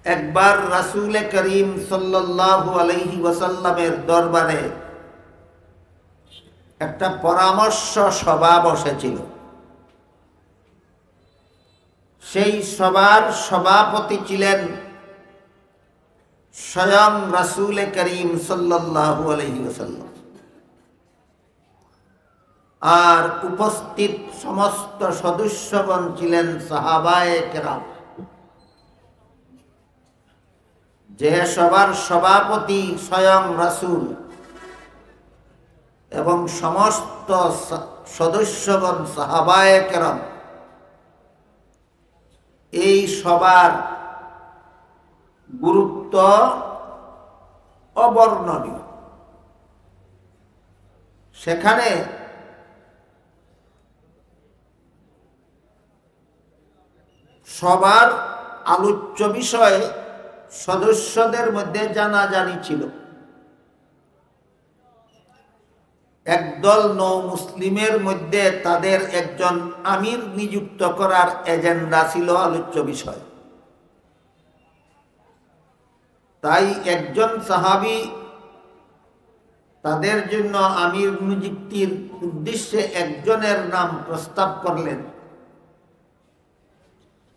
একবার রাসূল করিম সাল্লাল্লাহু আলাইহি ওয়াসাল্লামের দরবারে একটা পরামর্শ সভা বসেছিল। সেই সভার সভাপতি ছিলেন স্বয়ং রাসূল করিম সাল্লাল্লাহু আলাইহি ওয়াসাল্লাম, আর উপস্থিত সমস্ত সদস্যগণ ছিলেন সাহাবায়ে কেরাম। যে সবার সভাপতি স্বয়ং রাসূল এবং সমস্ত সদস্যগণ সাহাবায়ে কেরাম, এই সবার গুরুত্ব অবর্ণনীয়। সেখানে সবার আলোচ্য বিষয় সদস্যদের মধ্যে জানাজানি ছিল। একদল নৌ মুসলিমের মধ্যে তাদের একজন আমির নিযুক্ত করার এজেন্ডা ছিল আলোচ্য বিষয়। তাই একজন সাহাবী তাদের জন্য আমির নিযুক্তির উদ্দেশ্যে একজনের নাম প্রস্তাব করলেন,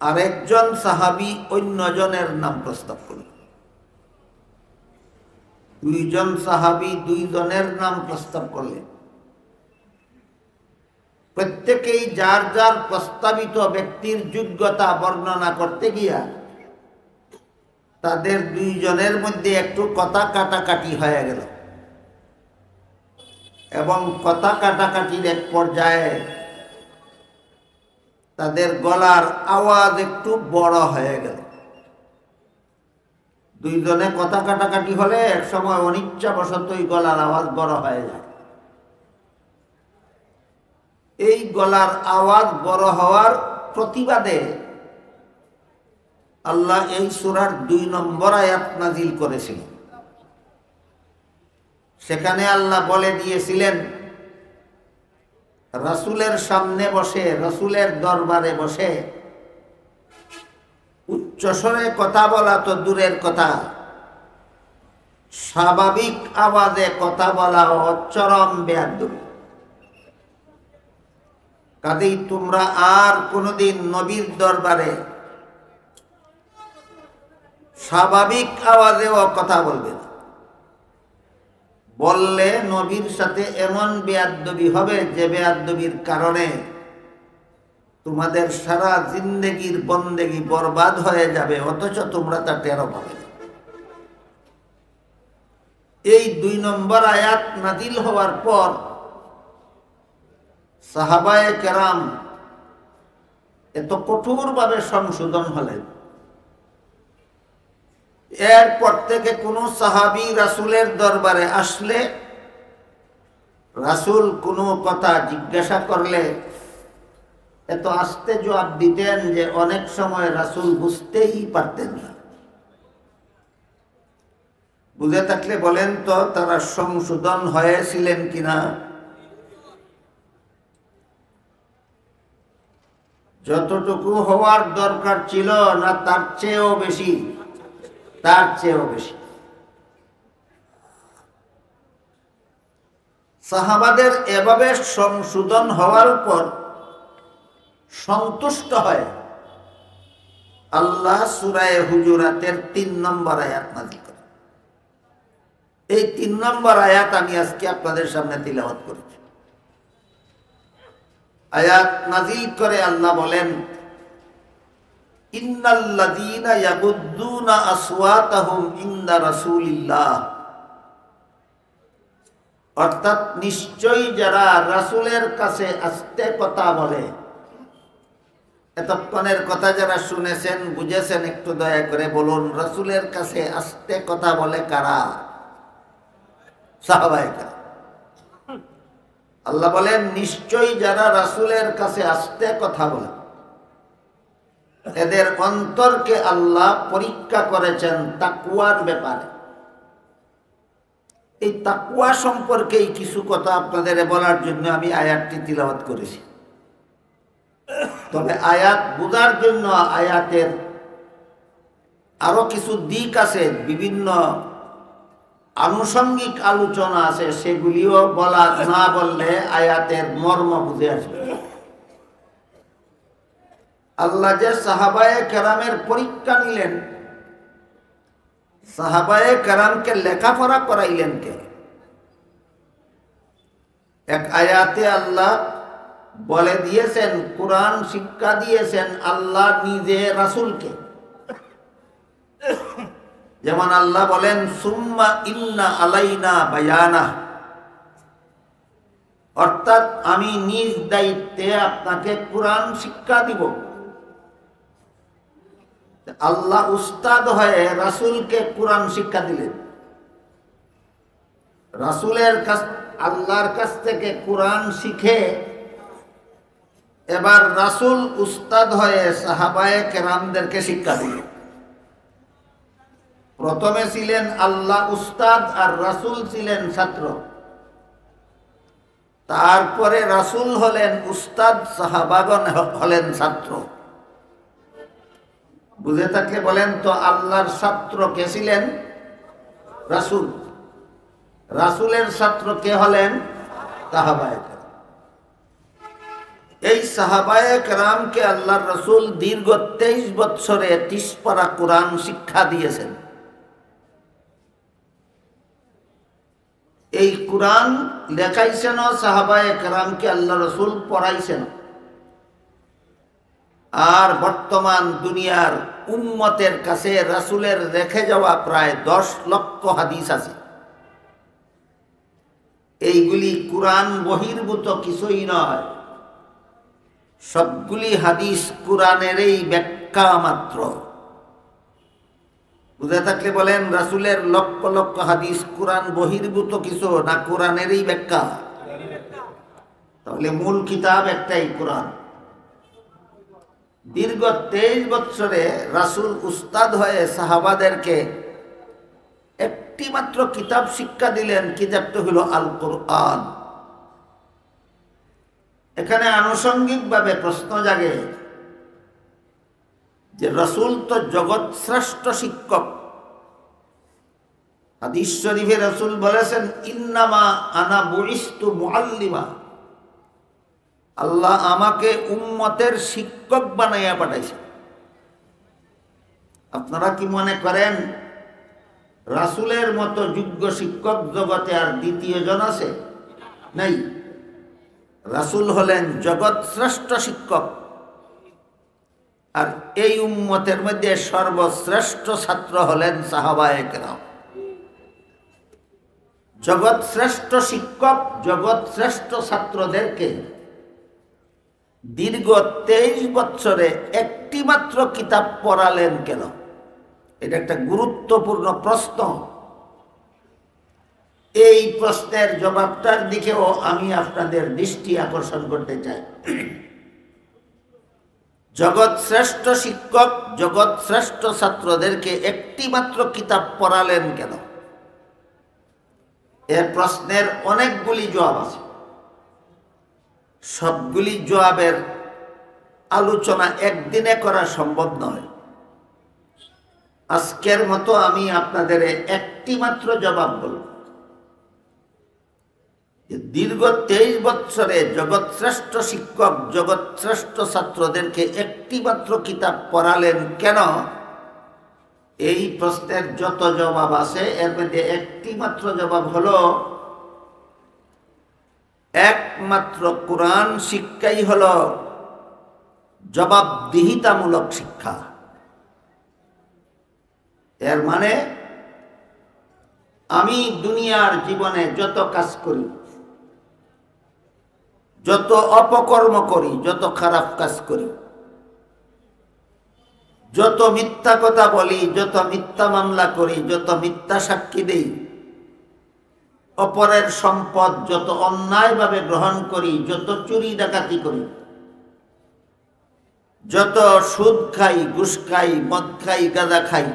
আর একজন সাহাবী অন্যজনের নাম প্রস্তাব করলেন। দুইজন সাহাবী দুইজনের নাম প্রস্তাব করলেন। প্রত্যেকেই যার যার প্রস্তাবিত ব্যক্তির যোগ্যতা বর্ণনা করতে গিয়া তাদের দুইজনের মধ্যে একটু কথা কাটাকাটি হয়ে গেল, এবং কথা কাটাকাটির এক পর্যায়ে তাদের গলার আওয়াজ একটু বড় হয়ে গেল। দুইজনে কথা কাটাকাটি হলে এক সময় অনিচ্ছাবশতই গলার আওয়াজ বড় হয়ে যায়। এই গলার আওয়াজ বড় হওয়ার প্রতিবাদে আল্লাহ এই সূরার 2 নম্বর আয়াত নাজিল করেছিলেন। সেখানে আল্লাহ বলে দিয়েছিলেন, রাসূলের সামনে বসে, রাসূলের দরবারে বসে উচ্চস্বরে কথা বলা তো দূরের কথা, স্বাভাবিক আওয়াজে কথা বলা চরম বেয়াদবি। কাজেই তোমরা আর কোনোদিন নবীর দরবারে স্বাভাবিক আওয়াজেও কথা বলবে না। বললে নবীর সাথে এমন বেয়াদবি হবে যে বেয়াদবির কারণে তোমাদের সারা জিন্দেগির বন্দেগি বরবাদ হয়ে যাবে, অথচ তোমরা তা টেরও পাবে না। এই 2 নম্বর আয়াত নাজিল হওয়ার পর সাহাবায়ে কেরাম এত কঠোরভাবে সংশোধন হলেন। এরপর থেকে কোন সাহাবী রাসূলের দরবারে আসলে, রাসূল কোনো কথা জিজ্ঞাসা করলে এত আস্তে জবাব দিতেন যে অনেক সময় রাসূল বুঝতেই পারতেন না। বুঝে থাকলে বলেন তো তারা সংশোধন হয়েছিলেন কিনা? যতটুকু হওয়ার দরকার ছিল না তার চেয়েও বেশি, তার চেয়েও বেশি। সাহাবাদের এভাবে সংশোধন হওয়ার উপর সন্তুষ্ট হয় আল্লাহ সূরা হুজুরাতের 3 নম্বর আয়াত নাযিল করেন। এই 3 নম্বর আয়াত আমি আজকে আপনাদের সামনে তিলাওয়াত করেছি। আয়াত নাযিল করে আল্লাহ বলেন, ইন্নাল্লাযীনা ইয়াগুদ্দুনা আসওয়াতাহুম ইনদা রাসূলিল্লাহ, অর্থাৎ নিশ্চয়ই যারা রাসূলের কাছে আস্তে কথা বলে। এতক্ষণের কথা যারা শুনেছেন বুঝেছেন, একটু দয়া করে বলুন রাসূলের কাছে আস্তে কথা বলে কারা? সাহাবায়ে কেরাম। আল্লাহ বলেন নিশ্চয়ই যারা রাসূলের কাছে আস্তে কথা বলে এদের অন্তরকে আল্লাহ পরীক্ষা করেছেন তাকওয়ার ব্যাপারে। এই তাকওয়া সম্পর্কেই কিছু কথা আপনাদের বলার জন্য আমি আয়াতটি তিলাওয়াত করেছি। তবে আয়াত বোঝার জন্য আয়াতের আরো কিছু দিক আছে, বিভিন্ন আনুষঙ্গিক আলোচনা আছে, সেগুলিও বলা না বললে আয়াতের মর্ম বুঝে আসবে। আল্লাহ যে সাহাবায়ে কেরামের পরীক্ষা নিলেন, সাহাবায়ে কেরামকে লেখাপড়া করাইলেন কে? এক আয়াতে আল্লাহ বলে দিয়েছেন, কোরআন শিক্ষা দিয়েছেন আল্লাহ নিজে রাসূলকে। যেমন আল্লাহ বলেন, সুম্মা ইন্না আলাইনা বায়ানা, অর্থাৎ আমি নিজ দায়িত্বে আপনাকে কোরআন শিক্ষা দিব। আল্লাহ উস্তাদ হয়ে রাসূলকে কোরআন শিক্ষা দিলেন। রাসূলের কাছ আল্লাহর কাছ থেকে কোরআন শিখে এবার রাসূল উস্তাদ হয়ে সাহাবায়ে কেরামদেরকে শিক্ষা দিলেন। প্রথমে ছিলেন আল্লাহ উস্তাদ আর রাসূল ছিলেন ছাত্র। তারপরে রাসূল হলেন উস্তাদ, সাহাবাগণ হলেন ছাত্র। বুঝে থাকলে বলেন তো, আল্লাহর ছাত্র কে ছিলেন? রাসূল। রাসূলের ছাত্র কে হলেন? সাহাবায়ে কেরাম। এই সাহাবায়ে কেরামকে আল্লাহর রাসূল দীর্ঘ 23 বছরে 30 পারা কোরআন শিক্ষা দিয়েছেন। এই কোরআন লেখাইছেন সাহাবায়ে কেরামকে আল্লাহ রাসূল পড়াইছেন। আর বর্তমান দুনিয়ার উম্মতের কাছে রাসূলের রেখে যাওয়া প্রায় 10 লক্ষ হাদিস আছে। এইগুলি কোরআন বহির্ভূত কিছুই নয়, সবগুলি হাদিস কোরআনেরই ব্যাখ্যা মাত্র। বুঝে থাকলে বলেন, রাসূলের লক্ষ লক্ষ হাদিস কোরআন বহির্ভূত কিছু না কোরআনেরই ব্যাখ্যা? তাহলে মূল কিতাব একটাই, কোরআন। দীর্ঘ 23 বছরে রাসূল উস্তাদ হয়ে সাহাবাদেরকে একটি মাত্র কিতাব শিক্ষা দিলেন। কিতাবটা হলো আল কোরআন। এখানে আনুষঙ্গিকভাবে প্রশ্ন জাগে যে রাসূল তো জগৎ শ্রেষ্ঠ শিক্ষক। হাদিস শরীফে রাসূল বলেছেন, ইন্নামা আনা বুইস্তু মুআল্লিমা, আল্লাহ আমাকে উম্মতের শিক্ষক বানাইয়া পাঠাইছে। আপনারা কি মনে করেন রাসূলের মতো যোগ্য শিক্ষক জগতে আর দ্বিতীয় জন আছে? নাই। রাসূল হলেন জগৎ শ্রেষ্ঠ শিক্ষক। আর এই উম্মতের মধ্যে সর্বশ্রেষ্ঠ ছাত্র হলেন সাহাবায়ে কেরাম। জগৎ শ্রেষ্ঠ শিক্ষক, জগৎ শ্রেষ্ঠ ছাত্রদেরকে দীর্ঘ 23 বছরে একটি মাত্র কিতাব পড়ালেন কেন? এটা একটা গুরুত্বপূর্ণ প্রশ্ন। এই প্রশ্নের জবাবটার দিকেও আমি আপনাদের দৃষ্টি আকর্ষণ করতে চাই। জগৎ শ্রেষ্ঠ শিক্ষক, জগৎ শ্রেষ্ঠ ছাত্রদেরকে একটি মাত্র কিতাব পড়ালেন কেন? এর প্রশ্নের অনেকগুলি জবাব আছে। সবগুলি জবাবের আলোচনা একদিনে করা সম্ভব নয়। আজকের মতো আমি আপনাদের একটি মাত্র জবাব বলব। দীর্ঘ 23 বছরে জগৎ শ্রেষ্ঠ শিক্ষক, জগৎ শ্রেষ্ঠ ছাত্রদেরকে একটি মাত্র কিতাব পড়ালেন কেন? এই প্রশ্নের যত জবাব আছে এর মধ্যে একটি মাত্র জবাব হলো, একমাত্র কোরআন শিক্ষাই হলো জবাবদিহিতামূলক শিক্ষা। এর মানে আমি দুনিয়ার জীবনে যত কাজ করি, যত অপকর্ম করি, যত খারাপ কাজ করি, যত মিথ্যা কথা বলি, যত মিথ্যা মামলা করি, যত মিথ্যা সাক্ষী দেই, অপরের সম্পদ যত অন্যায়ভাবে গ্রহণ করি, যত চুরি ডাকাতি করি, যত সুদ খাই, ঘুষ খাই, মদ খাই, গাঁজা খাই,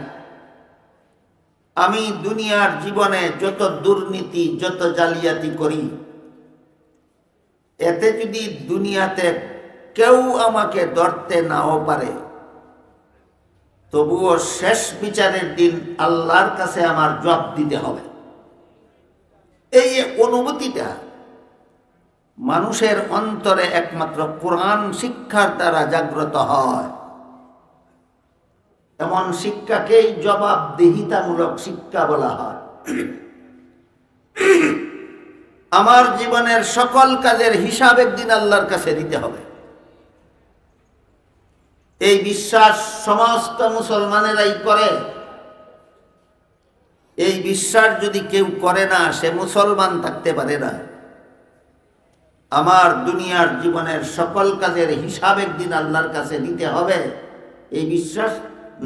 আমি দুনিয়ার জীবনে যত দুর্নীতি, যত জালিয়াতি করি, এতে যদি দুনিয়াতে কেউ আমাকে ধরতে নাও পারে, তবুও শেষ বিচারের দিন আল্লাহর কাছে আমার জবাব দিতে হবে। এই অনুভূতিটা মানুষের অন্তরে একমাত্র কোরআন শিক্ষার দ্বারা জাগ্রত হয়। এমন শিক্ষাকেই জবাবদিহিতামূলক শিক্ষা বলা হয়। আমার জীবনের সকল কাজের হিসাব একদিন আল্লাহর কাছে দিতে হবে, এই বিশ্বাস সমস্ত মুসলমানেরাই করে। এই বিশ্বাস যদি কেউ করে না, সে মুসলমান থাকতে পারে না। আমার দুনিয়ার জীবনের সকল কাজের হিসাব একদিন আল্লাহর কাছে দিতে হবে, এই বিশ্বাস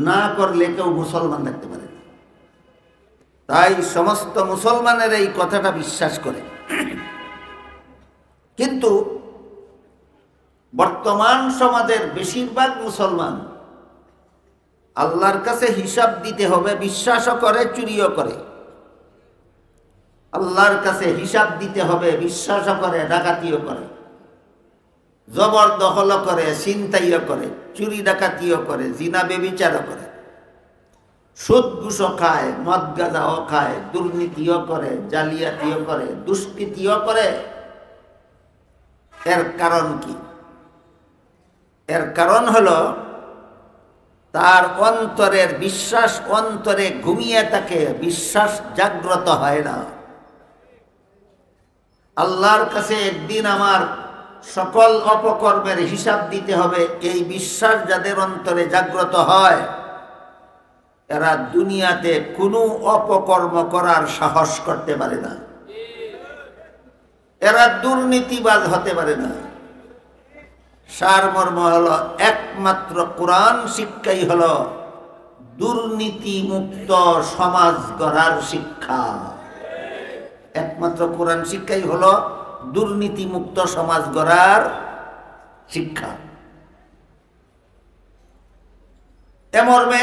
না করলে কেউ মুসলমান থাকতে পারে না। তাই সমস্ত মুসলমানের এই কথাটা বিশ্বাস করে। কিন্তু বর্তমান সমাজের বেশিরভাগ মুসলমান আল্লাহর কাছে হিসাব দিতে হবে বিশ্বাসও করে, চুরিও করে। আল্লাহর কাছে হিসাব দিতে হবে বিশ্বাসও করে, ডাকাতিও করে, জবরদখলও করে, ছিনতাইও করে, চুরি ডাকাতিও করে, জিনা বেবিচারও করে, সুদ ঘুষও খায়, মদ গাঁজাও খায়, দুর্নীতিও করে, জালিয়াতিও করে, দুষ্কৃতিও করে। এর কারণ কি? এর কারণ হলো তার অন্তরের বিশ্বাস অন্তরে ঘুমিয়ে থাকে, বিশ্বাস জাগ্রত হয় না। আল্লাহর কাছে একদিন আমার সকল অপকর্মের হিসাব দিতে হবে, এই বিশ্বাস যাদের অন্তরে জাগ্রত হয়, এরা দুনিয়াতে কোনো অপকর্ম করার সাহস করতে পারে না, এরা দুর্নীতিবাজ হতে পারে না। সারমর্ম হলো একমাত্র কোরআন শিক্ষাই হলো দুর্নীতি মুক্ত সমাজ গড়ার শিক্ষা। একমাত্র কোরআন শিক্ষাই হলো দুর্নীতি মুক্ত সমাজ গড়ার শিক্ষা। এমর্মে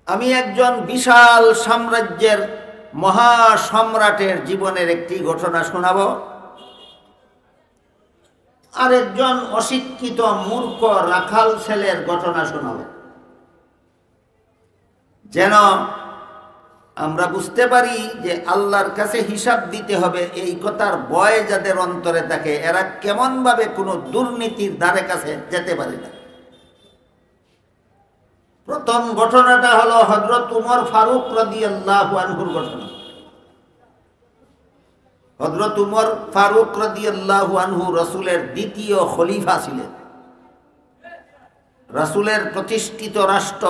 আমি একজন বিশাল সাম্রাজ্যের মহাসম্রাটের জীবনের একটি ঘটনা শোনাবো, আর একজন অশিক্ষিত মূর্খ রাখাল ছেলের ঘটনা শোনাবো, যেন আমরা বুঝতে পারি যে আল্লাহর কাছে হিসাব দিতে হবে এই কথার ভয় যাদের অন্তরে থাকে, এরা কেমন ভাবে কোনো দুর্নীতির ধারে কাছে যেতে পারে না। প্রথম ঘটনাটা হলো হযরত উমর ফারুক রাদিয়াল্লাহু আনহুর ঘটনা। হযরত উমর ফারুক রাদিয়াল্লাহু আনহু রাসূলের দ্বিতীয় খলিফা ছিলেন। রাসূলের প্রতিষ্ঠিত রাষ্ট্র,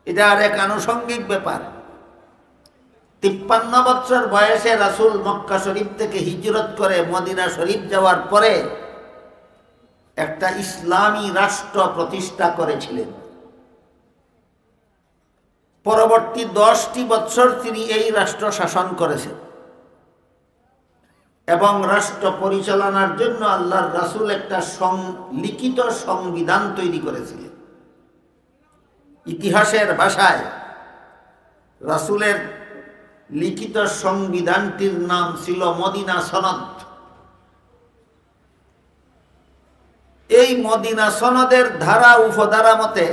এটা আর এক আনুষঙ্গিক ব্যাপার। 53 বছর বয়সে রাসূল মক্কা শরীফ থেকে হিজরত করে মদিনা শরীফ যাওয়ার পরে একটা ইসলামী রাষ্ট্র প্রতিষ্ঠা করেছিলেন। পরবর্তী 10টি বছর তিনি এই রাষ্ট্র শাসন করেছেন এবং রাষ্ট্র পরিচালনার জন্য আল্লাহর রাসূল একটা লিখিত সংবিধান তৈরি করেছিলেন। ইতিহাসের ভাষায় রাসূলের লিখিত সংবিধানটির নাম ছিল মদিনা সনদ। এই মদিনা সনদের ধারা উপধারা মতে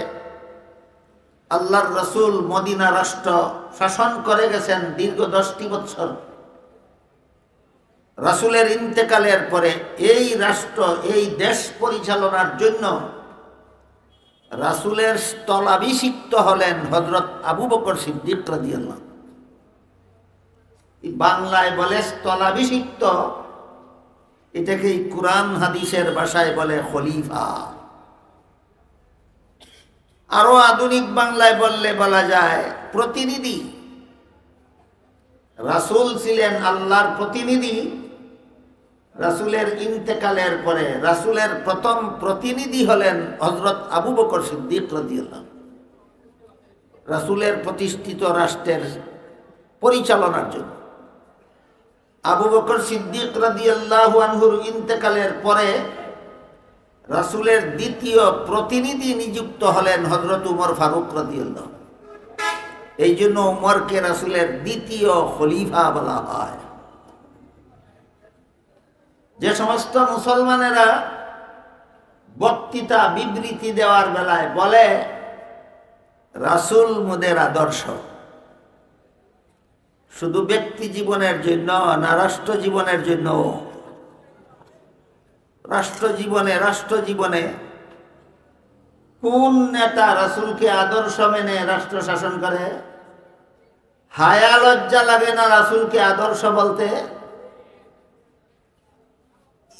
আল্লাহর রাসূল মদিনা রাষ্ট্র শাসন করে গেছেন দীর্ঘ 10টি বছর। রাসূলের ইন্তেকালের পরে এই রাষ্ট্র, এই দেশ পরিচালনার জন্য রাসূলের স্থলাভিষিক্ত হলেন হযরত আবু বকর সিদ্দিক রাদিয়াল্লাহু। বাংলায় বলে স্থলাভিষিক্ত, এটাকে কুরআন হাদিসের ভাষায় বলে খলিফা। আরো আধুনিক বাংলায় বললে বলা যায় প্রতিনিধি। রাসূল ছিলেন আল্লাহর প্রতিনিধি। রাসূলের ইন্তেকালের পরে রাসূলের প্রথম প্রতিনিধি হলেন হযরত আবু বকর সিদ্দিক রাদিয়াল্লাহু, রাসূলের প্রতিষ্ঠিত রাষ্ট্রের পরিচালনার জন্য। আবু বকর সিদ্দিক রাদিয়াল্লাহু আনহুর ইন্তেকালের পরে রাসূলের দ্বিতীয় প্রতিনিধি নিযুক্ত হলেন হযরত উমর ফারুক রাদিয়াল্লাহু। এই জন্য উমরকে রাসূলের দ্বিতীয় খলিফা বলা হয়। যে সমস্ত মুসলমানেরা বক্তৃতা বিবৃতি দেওয়ার বেলায় বলে রাসূল মোদের আদর্শ। শুধু ব্যক্তি জীবনের জন্য না, রাষ্ট্র জীবনের জন্য। রাষ্ট্র জীবনে কোন নেতা রাসূলকে আদর্শ মেনে রাষ্ট্র শাসন করে? হায়া লজ্জা লাগে না রাসূলকে আদর্শ বলতে?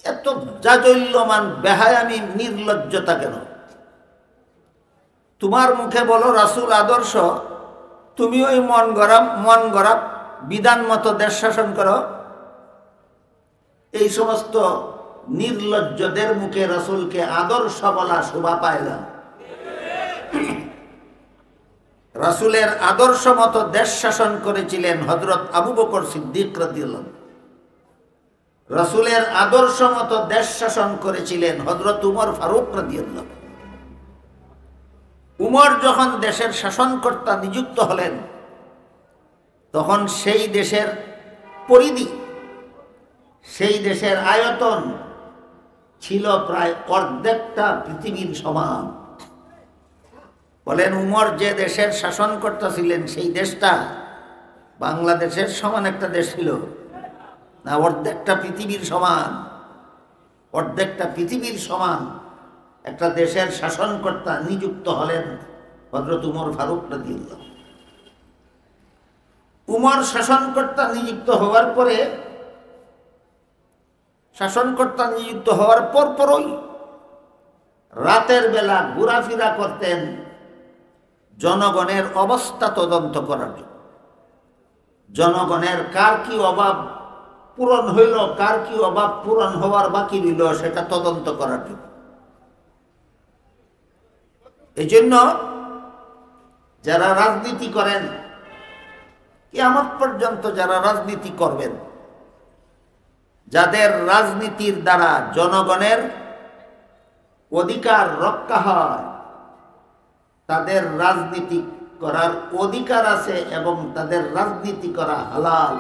এত জাজল্যমান বেহায়ামি নির্লজ্জতা কেন? তোমার মুখে বলো রাসূল আদর্শ, তুমি ওই মন গড়া বিধান মতো দেশ শাসন করো। এই সমস্ত নির্লজ্জদের মুখে রাসূলকে আদর্শ বলা শোভা পায় না। রাসূলের আদর্শ মতো দেশ শাসন করেছিলেন হযরত আবু বকর সিদ্দিক রাদিয়াল্লাহু আনহু। রাসূলের আদর্শ মতো দেশ শাসন করেছিলেন হযরত উমর ফারুক রাদিয়াল্লাহু আনহু। উমর যখন দেশের শাসনকর্তা নিযুক্ত হলেন, তখন সেই দেশের পরিধি, সেই দেশের আয়তন ছিল প্রায় অর্ধেকটা পৃথিবীর সমান। বলেন, উমর যে দেশের শাসনকর্তা ছিলেন সেই দেশটা বাংলাদেশের সমান একটা দেশ ছিল না? অর্ধেকটা পৃথিবীর সমান। অর্ধেকটা পৃথিবীর সমান একটা দেশের শাসনকর্তা নিযুক্ত হলেন হযরত উমর ফারুক রাদিয়াল্লাহু আনহু। উমর শাসনকর্তা নিযুক্ত হওয়ার পরপরই রাতের বেলা ঘোরাফেরা করতেন জনগণের অবস্থা তদন্ত করার জন্য। জনগণের কার কি অভাব পূরণ হইল, কার কি অভাব পূরণ হওয়ার বাকি রইল, সেটা তদন্ত করার জন্য। এই জন্য যারা রাজনীতি করেন, কিয়ামত পর্যন্ত যারা রাজনীতি করবেন, যাদের রাজনীতির দ্বারা জনগণের অধিকার রক্ষা হয়, তাদের রাজনীতি করার অধিকার আছে এবং তাদের রাজনীতি করা হালাল।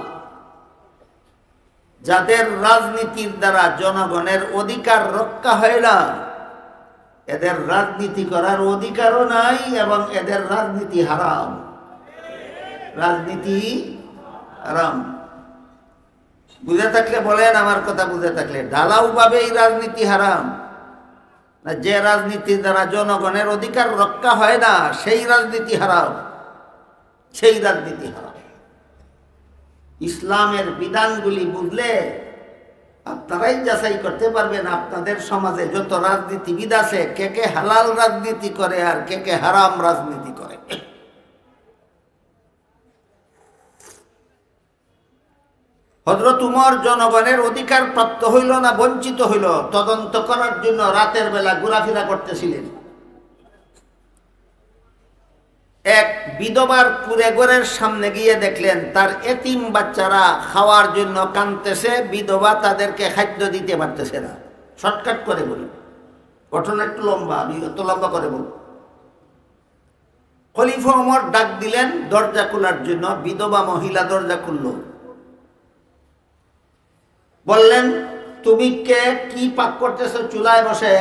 যাদের রাজনীতির দ্বারা জনগণের অধিকার রক্ষা হয় না, এদের রাজনীতি করার অধিকারও নাই এবং এদের রাজনীতি হারাম। রাজনীতি হারাম। বুঝে থাকলে বলেন, আমার কথা বুঝে থাকলে। ঢালাও ভাবে এই রাজনীতি হারাম না, যে রাজনীতির দ্বারা জনগণের অধিকার রক্ষা হয় না সেই রাজনীতি হারাম, সেই রাজনীতি হারাম। ইসলামের বিধানগুলি বুঝলে আপনারাই যাচাই করতে পারবেন আপনাদের সমাজে যত রাজনীতিবিদ আছে কে কে হালাল রাজনীতি করে আর কে কে হারাম রাজনীতি করে। হযরত উমর জনগণের অধিকার প্রাপ্ত হইল না বঞ্চিত হইল তদন্ত করার জন্য রাতের বেলা ঘোরাফেরা করতেছিলেন। এক বিধবার কুঁড়েঘরের সামনে গিয়ে দেখলেন তার এতিম বাচ্চারা খাওয়ার জন্য কাঁদতেছে, বিধবা তাদেরকে খাদ্য দিতে পারতেছে না। শর্টকাট করে বলি, ঘটনা একটু লম্বা, আমি অত লম্বা করে বলব। খলিফা ওমর ডাক দিলেন দরজা খোলার জন্য। বিধবা মহিলা দরজা খুলল। বললেন, তুমি কে, কি পাক করতেছো চুলায় বসে,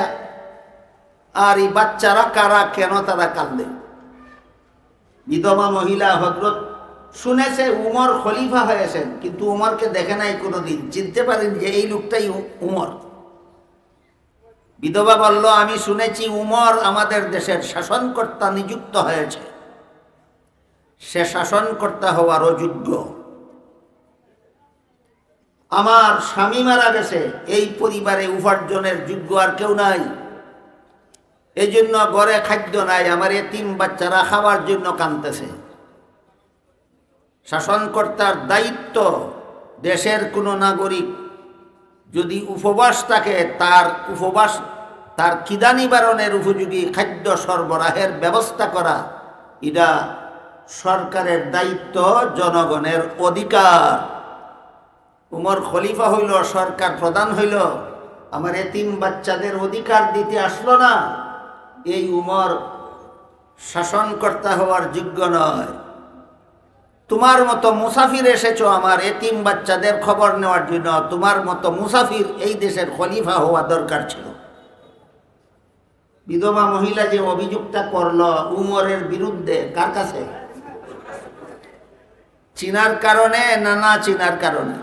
আর এই বাচ্চারা কারা, কেন তারা কাঁদে? বিধবা মহিলা হযরত শুনেছে উমর খলিফা হয়েছেন, কিন্তু উমরকে দেখে নাই কোনোদিন, চিনতে পারেন যে এই লোকটাই উমর। বিধবা বলল, আমি শুনেছি উমর আমাদের দেশের শাসনকর্তা নিযুক্ত হয়েছে, সে শাসনকর্তা হওয়ার অযোগ্য। আমার স্বামী মারা গেছে, এই পরিবারে উপার্জনের যোগ্য আর কেউ নাই, এই জন্য ঘরে খাদ্য নাই, আমার এতিম বাচ্চারা খাওয়ার জন্য কাঁদতেছে। শাসনকর্তার দায়িত্ব দেশের কোনো নাগরিক যদি উপবাস থাকে তার খিদা নিবারণের উপযোগী খাদ্য সরবরাহের ব্যবস্থা করা, এটা সরকারের দায়িত্ব, জনগণের অধিকার। উমর খলিফা হইল, সরকার প্রধান হইল, আমার এতিম বাচ্চাদের অধিকার দিতে আসলো না, এই উমর শাসনকর্তা হওয়ার যোগ্য নয়। তোমার মতো মুসাফির এসেছো আমার এতিম বাচ্চাদের খবর নেওয়ার জন্য, তোমার মতো মুসাফির এই দেশের খলিফা হওয়া দরকার ছিল। বিধবা মহিলা যে অভিযোগটা করলো উমরের বিরুদ্ধে, কার কাছে? চিনার কারণে না না চিনার কারণে?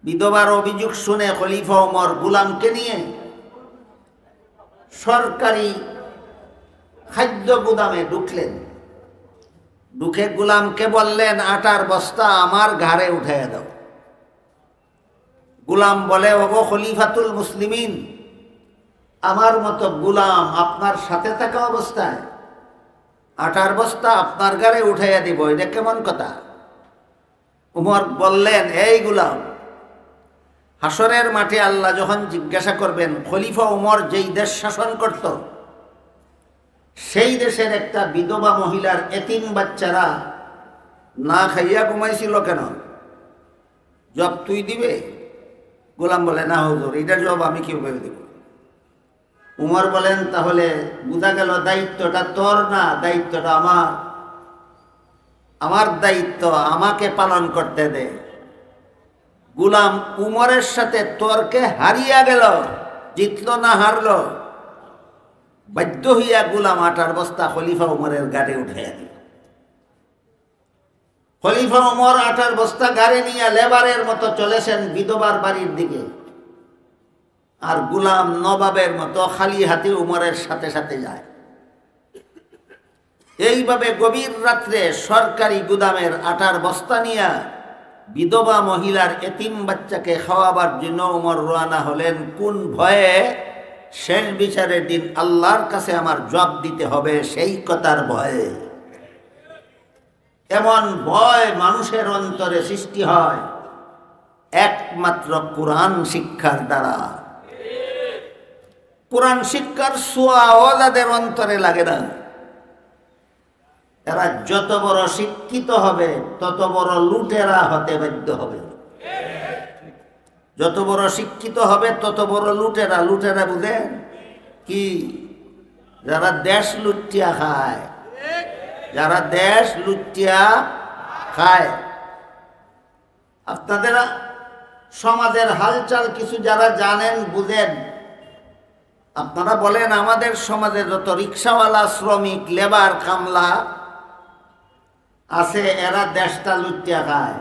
বিধবার অভিযোগ শুনে খলিফা ওমর গোলামকে নিয়ে সরকারি খাদ্য গুদামে ঢুকলেন। ঢুকে গোলামকে বললেন, আটার বস্তা আমার ঘাড়ে উঠাইয়া দাও। গোলাম বলে, ওগো খলিফাতুল মুসলিমিন, আমার মতো গোলাম আপনার সাথে থাকা অবস্থায় আটার বস্তা আপনার ঘাড়ে উঠাইয়া দিব, এটা কেমন কথা? উমর বললেন, এই গোলাম, হাসরের মাঠে আল্লাহ যখন জিজ্ঞাসা করবেন খলিফা উমর যেই দেশ শাসন করত সেই দেশের একটা বিধবা মহিলার এতিম বাচ্চারা না খাইয়া ঘুমাইছিল কেন, জব তুই দিবে? গোলাম বলে, না হুজুর, এটার জব আমি কিভাবে দেব? উমর বলেন, তাহলে বোঝা গেল দায়িত্বটা তোর না, দায়িত্বটা আমার। আমার দায়িত্ব আমাকে পালন করতে দে। গোলাম উমরের সাথে তর্কে হারিয়া গেল, জিতল না হারলো, বাধ্য হইয়া গোলাম আটার বস্তা খলিফা উমরের গাড়ি উঠাইয়া দিল। খলিফা উমর আটার বস্তা গাড়ি নিয়ে লেবারের মতো চলেছেন বিধবার বাড়ির দিকে, আর গোলাম নবাবের মতো খালি হাতে উমরের সাথে সাথে যায়। এইভাবে গভীর রাত্রে সরকারি গুদামের আটার বস্তা নিয়ে বিধবা মহিলার এতিম বাচ্চাকে খাওয়াবার জন্য উমর রওনা হলেন। কোন ভয়ে? শেষ বিচারের দিন আল্লাহর কাছে আমার জবাব দিতে হবে সেই কথার ভয়ে। এমন ভয় মানুষের অন্তরে সৃষ্টি হয় একমাত্র কোরআন শিক্ষার দ্বারা। কোরআন শিক্ষার ছোঁয়াও যাদের অন্তরে লাগে না, এরা যত বড় শিক্ষিত হবে তত বড় লুটেরা হতে বাধ্য হবে। যত বড় শিক্ষিত হবে তত বড় লুটেরা। লুটেরা বুঝেন কি? যারা দেশ লুটিয়া খায়, যারা দেশ লুটিয়া খায়। আপনাদের সমাজের হালচাল কিছু যারা জানেন বুঝেন, আপনারা বলেন আমাদের সমাজে যত রিক্সাওয়ালা, শ্রমিক, লেবার, কামলা আছে এরা দেশটা লুটিয়া খায়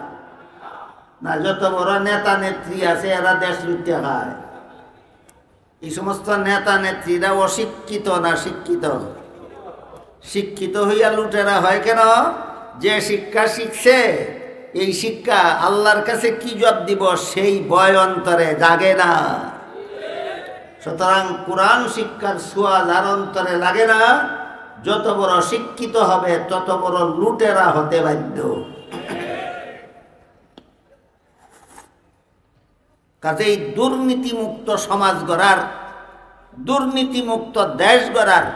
না? যত বড় নেতা নেত্রী আছে এরা দেশ লুটিয়া খায়। এই সমস্ত নেতা নেত্রীরা অশিক্ষিত না শিক্ষিত? শিক্ষিত হইয়া লুটেরা হয় কেন? যে শিক্ষা শিখছে এই শিক্ষা আল্লাহর কাছে কি জবাব দিব সেই ভয় অন্তরে জাগে না। সুতরাং কোরআন শিক্ষার ছোঁয়া যার অন্তরে লাগে না, যত বড় শিক্ষিত হবে তত বড় লুটেরা হতে বাধ্য। কাজেই দুর্নীতিমুক্ত সমাজ গড়ার, দুর্নীতিমুক্ত দেশ গড়ার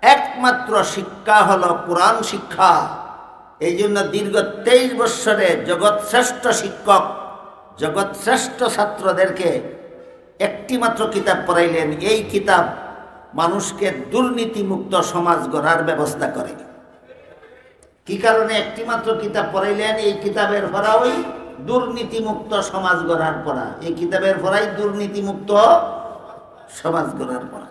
একমাত্র শিক্ষা হলো কোরআন শিক্ষা। এই জন্য দীর্ঘ 23 বৎসরে জগৎ শ্রেষ্ঠ শিক্ষক, জগৎ শ্রেষ্ঠ ছাত্রদেরকে একটি মাত্র কিতাব পড়াইলেন। এই কিতাব মানুষকে দুর্নীতিমুক্ত সমাজ গড়ার ব্যবস্থা করে। কি কারণে একটি মাত্র কিতাব পড়াইলেন? এই কিতাবের পড়া ওই দুর্নীতিমুক্ত সমাজ গড়ার পড়া। এই কিতাবের পড়াই দুর্নীতিমুক্ত সমাজ গড়ার পড়া।